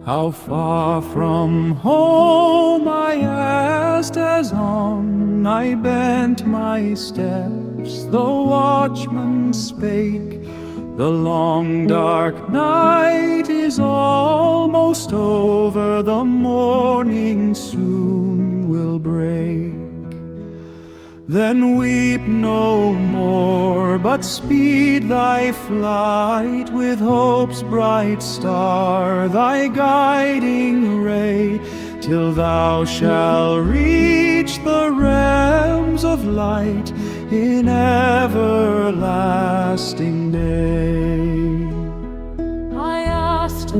How far from home, I asked, as on I bent my steps. The watchman spake, the long dark night is almost over, the morning soon will break. Then weep no more, but speed thy flight with hope's bright star, thy guiding ray, till thou shalt reach the realms of light in everlasting day. I asked the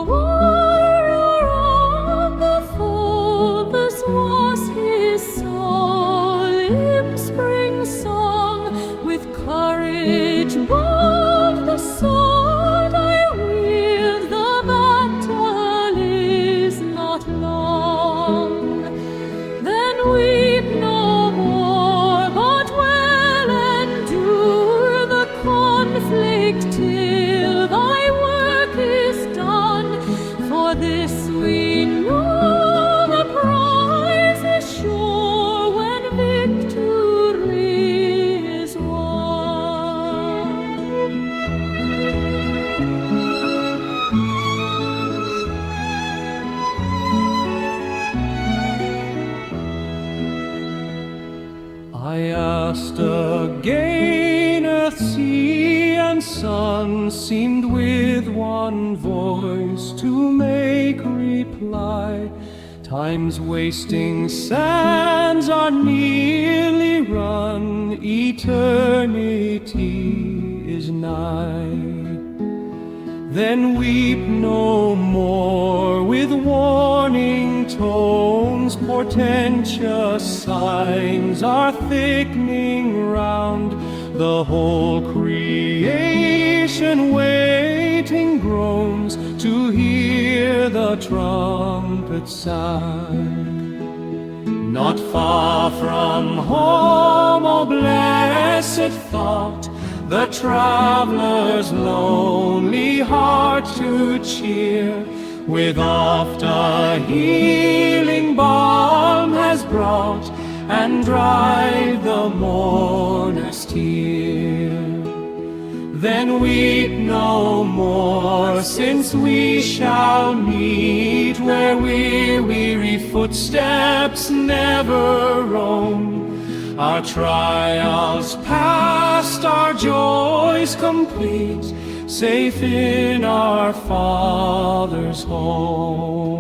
warrior on the fold, this was his solemn spring song. With courage bold the sword I wield, the battle is not long. Then weep no more, but well endure the conflict till thy work is done. For this we know, the prize is sure when victory is won. I asked again, earth, sea, and sun seemed with one voice to make reply. Time's wasting sands are nearly run, eternity is nigh. Then weep no more, with warning tones, portentous signs are thickening round. The whole creation waiting groans to hear the trumpet sound. Not far from home, oh blessed thought, the traveler's lonely heart to cheer, with oft a healing balm has brought, and dried the mourner's tear. Then weep no more, since we shall meet where weary footsteps never roam. Our trials past, our joys complete, safe in our Father's home.